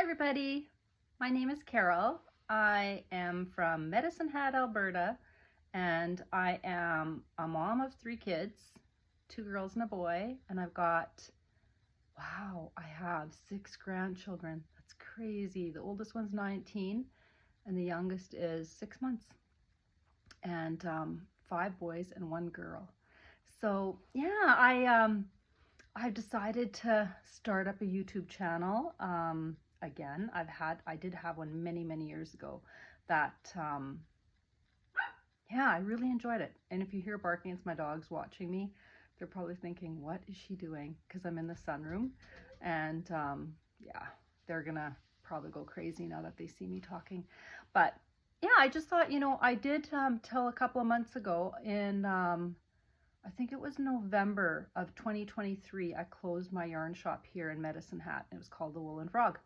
everybody, my name is Carol. I am from Medicine Hat, Alberta, and I am a mom of 3 kids, 2 girls and a boy, and I've got, wow, I have 6 grandchildren. That's crazy. The oldest one's 19 and the youngest is 6 months, and 5 boys and 1 girl. So yeah, I've decided to start up a YouTube channel. Again, I did have one many years ago that, yeah, I really enjoyed it. And if you hear barking, it's my dogs watching me. They're probably thinking, what is she doing? Because I'm in the sunroom. And yeah, they're gonna probably go crazy now that they see me talking. But yeah, I just thought, I did till a couple of months ago in, I think it was November of 2023, I closed my yarn shop here in Medicine Hat. It was called The Woolen Frog.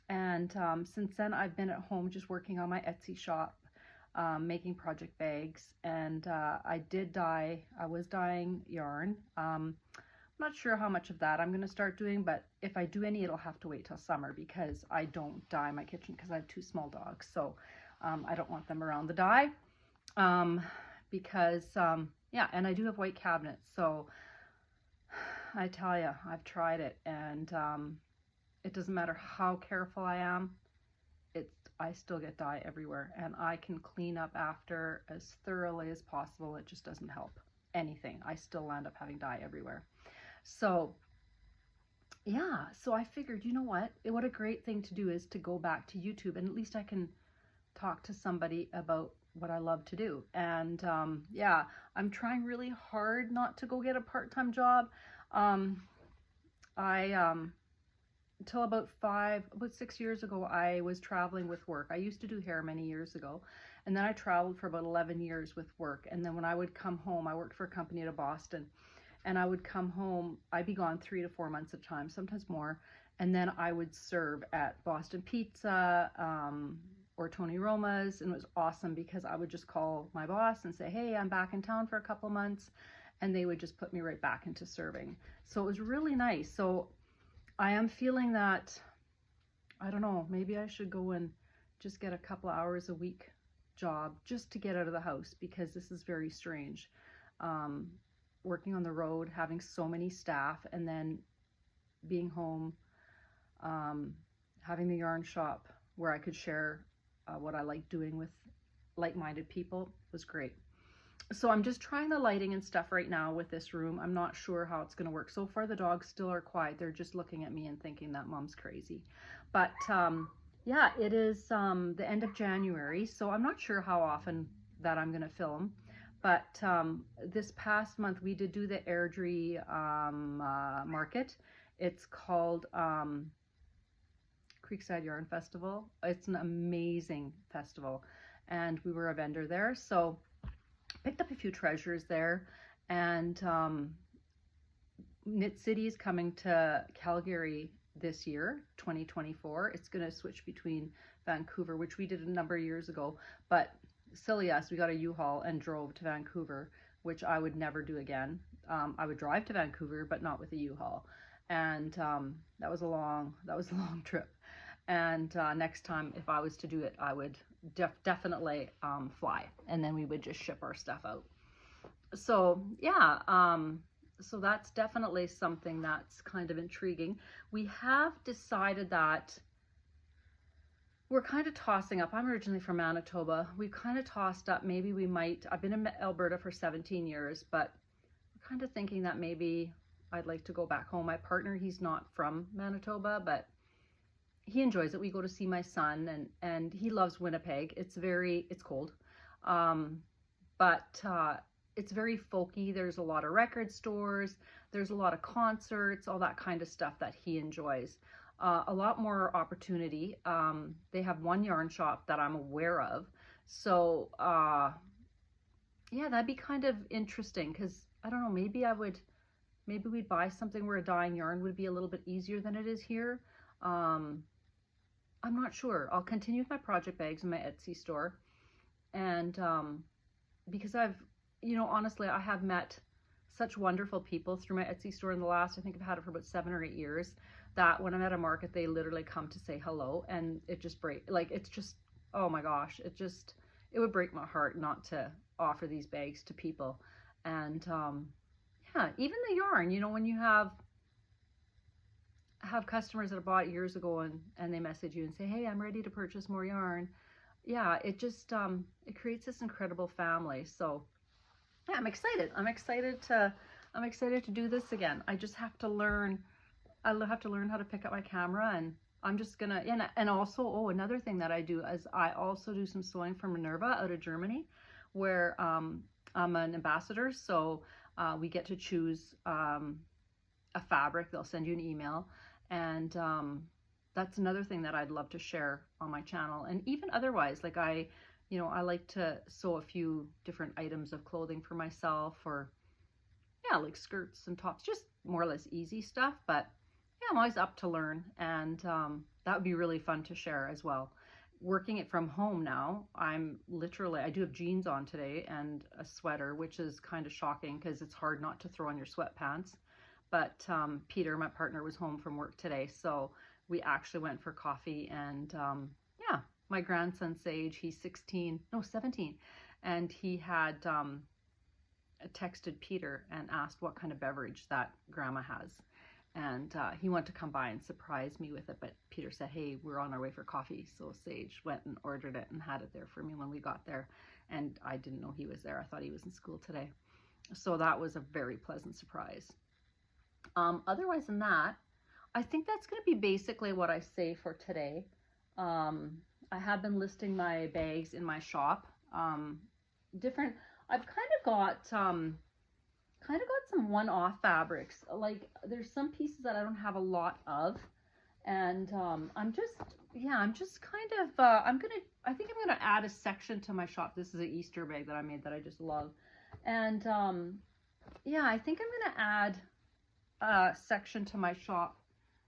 And since then, I've been at home just working on my Etsy shop, making project bags. And I was dyeing yarn. I'm not sure how much of that I'm going to start doing, but if I do any, it'll have to wait till summer because I don't dye my kitchen because I have 2 small dogs. So I don't want them around the dye because, yeah, and I do have white cabinets. So I tell you, I've tried it, and it doesn't matter how careful I am, I still get dye everywhere, and I can clean up after as thoroughly as possible. It just doesn't help anything. I still end up having dye everywhere. So yeah, so I figured, you know what a great thing to do is to go back to YouTube, and at least I can talk to somebody about what I love to do. And yeah, I'm trying really hard not to go get a part-time job. Until about 6 years ago, I was traveling with work. I used to do hair many years ago, and then I traveled for about 11 years with work. And then when I would come home, I worked for a company out of Boston, and I would come home, I'd be gone 3 to 4 months at a time, sometimes more. And then I would serve at Boston Pizza, or Tony Roma's, and it was awesome because I would just call my boss and say, hey, I'm back in town for a couple months, and they would just put me right back into serving. So it was really nice. So I am feeling that, I don't know, maybe I should go and just get a couple hours a week job just to get out of the house, because this is very strange. Working on the road, having so many staff, and then being home, having the yarn shop where I could share what I like doing with like-minded people was great. So I'm just trying the lighting and stuff right now with this room. I'm not sure how it's going to work. So far, the dogs still are quiet. They're just looking at me and thinking that mom's crazy. But yeah, it is the end of January, so I'm not sure how often that I'm going to film. But this past month, we did do the Airdrie market. It's called Creekside Yarn Festival. It's an amazing festival, and we were a vendor there. So picked up a few treasures there, and Knit City is coming to Calgary this year, 2024. It's going to switch between Vancouver, which we did a number of years ago, but silly us, we got a U-Haul and drove to Vancouver, which I would never do again. I would drive to Vancouver, but not with a U-Haul, and that was a long trip. And next time, if I was to do it, I would definitely fly, and then we would just ship our stuff out. So yeah, so that's definitely something that's kind of intriguing. We have decided that we're kind of tossing up. I'm originally from Manitoba. We've kind of tossed up, maybe we might, I've been in Alberta for 17 years, but we're kind of thinking that maybe I'd like to go back home. My partner, he's not from Manitoba, but he enjoys it. We go to see my son, and he loves Winnipeg. It's cold, but it's very folky. There's a lot of record stores. There's a lot of concerts, all that kind of stuff that he enjoys. A lot more opportunity. They have one yarn shop that I'm aware of. So yeah, that'd be kind of interesting, because I don't know, maybe we'd buy something where a dyeing yarn would be a little bit easier than it is here. I'm not sure. I'll continue with my project bags in my Etsy store. And because honestly, I have met such wonderful people through my Etsy store in the last, I think I've had it for about 7 or 8 years, that when I'm at a market, they literally come to say hello, and it just it's just, oh my gosh, it would break my heart not to offer these bags to people. And yeah, even the yarn, you know, when you have customers that have bought years ago, and they message you and say, hey, I'm ready to purchase more yarn. Yeah, it just it creates this incredible family. So yeah, I'm excited. I'm excited to do this again. I just have to learn. I have to learn how to pick up my camera, and I'm just gonna, and also, oh, another thing that I do is I also do some sewing for Minerva out of Germany, where I'm an ambassador. So we get to choose a fabric. They'll send you an email, and that's another thing that I'd love to share on my channel. And even otherwise, like I like to sew a few different items of clothing for myself, or yeah, like skirts and tops, just more or less easy stuff. But yeah, I'm always up to learn, and that would be really fun to share as well. Working it from home now, I do have jeans on today and a sweater, which is kind of shocking because it's hard not to throw on your sweatpants. But Peter, my partner, was home from work today, so we actually went for coffee. And yeah, my grandson Sage, he's 17, and he had texted Peter and asked what kind of beverage that grandma has. And he wanted to come by and surprise me with it, but Peter said, hey, we're on our way for coffee. So Sage went and ordered it and had it there for me when we got there. And I didn't know he was there. I thought he was in school today. So that was a very pleasant surprise. Otherwise than that, I think that's going to be basically what I say for today. I have been listing my bags in my shop. I've kind of got some one-off fabrics. Like there's some pieces that I don't have a lot of, and I think I'm gonna add a section to my shop. This is an Easter bag that I made that I just love, and yeah, I think I'm gonna add a section to my shop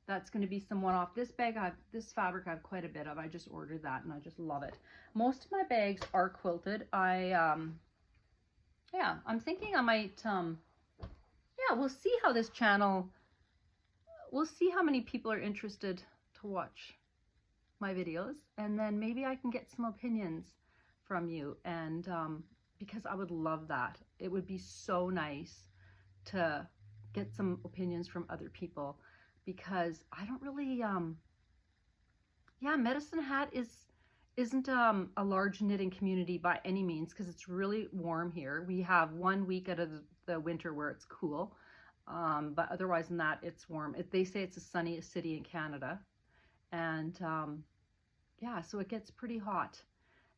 that's going to be some one-off. This fabric I have quite a bit of. I just ordered that and I just love it. Most of my bags are quilted. I'm thinking I might we'll see how this channel, we'll see how many people are interested to watch my videos, and then maybe I can get some opinions from you. And because I would love that. It would be so nice to get some opinions from other people, because I don't really Medicine Hat isn't a large knitting community by any means, because it's really warm here. We have 1 week out of the winter where it's cool, but otherwise than that, it's warm. They say it's the sunniest city in Canada, and yeah, so it gets pretty hot.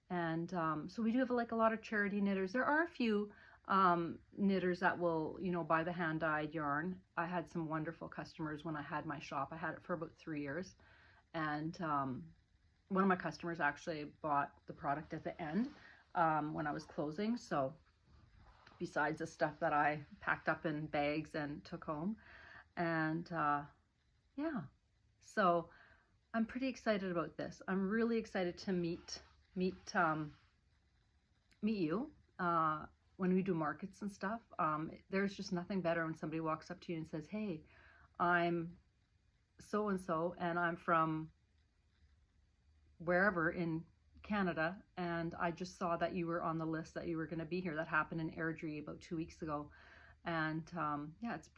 And so we do have like a lot of charity knitters. There are a few knitters that will, buy the hand-dyed yarn. I had some wonderful customers when I had my shop. I had it for about 3 years, and one of my customers actually bought the product at the end when I was closing. So besides the stuff that I packed up in bags and took home, and yeah, so I'm pretty excited about this. I'm really excited to meet you when we do markets and stuff. There's just nothing better when somebody walks up to you and says, hey, I'm so-and-so, and I'm from wherever in Canada, and I just saw that you were on the list, that you were going to be here. That happened in Airdrie about 2 weeks ago. And yeah, it's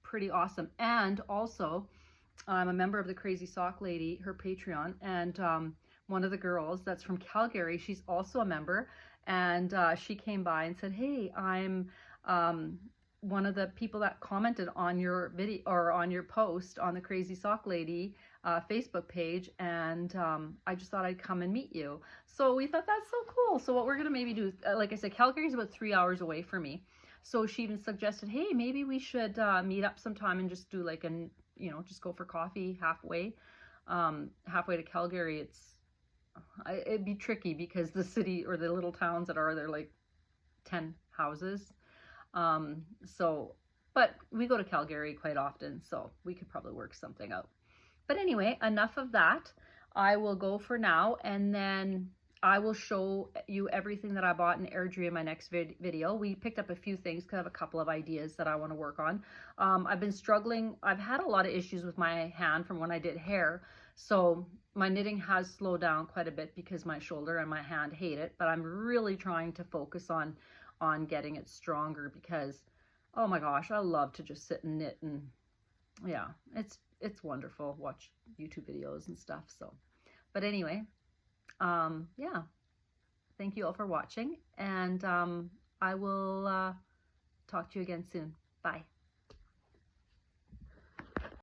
pretty awesome. And also, I'm a member of the Crazy Sock Lady, her Patreon, and one of the girls that's from Calgary, she's also a member, and she came by and said, hey, I'm one of the people that commented on your video or on your post on the Crazy Sock Lady Facebook page, and I just thought I'd come and meet you. So we thought that's so cool. So what we're gonna maybe do, like I said, Calgary is about 3 hours away from me. So she even suggested, hey, maybe we should meet up sometime and just do like just go for coffee halfway to Calgary. It'd be tricky because the city or the little towns that are there, like 10 houses. But we go to Calgary quite often, so we could probably work something out. But anyway, enough of that. I will go for now, and then I will show you everything that I bought in Airdrie in my next video. We picked up a few things because I have a couple of ideas that I want to work on. I've been struggling. I've had a lot of issues with my hand from when I did hair. So my knitting has slowed down quite a bit because my shoulder and my hand hate it. But I'm really trying to focus on getting it stronger because, oh my gosh, I love to just sit and knit. And yeah, it's wonderful. Watch YouTube videos and stuff. So, but anyway. Yeah, thank you all for watching, and I will talk to you again soon. Bye.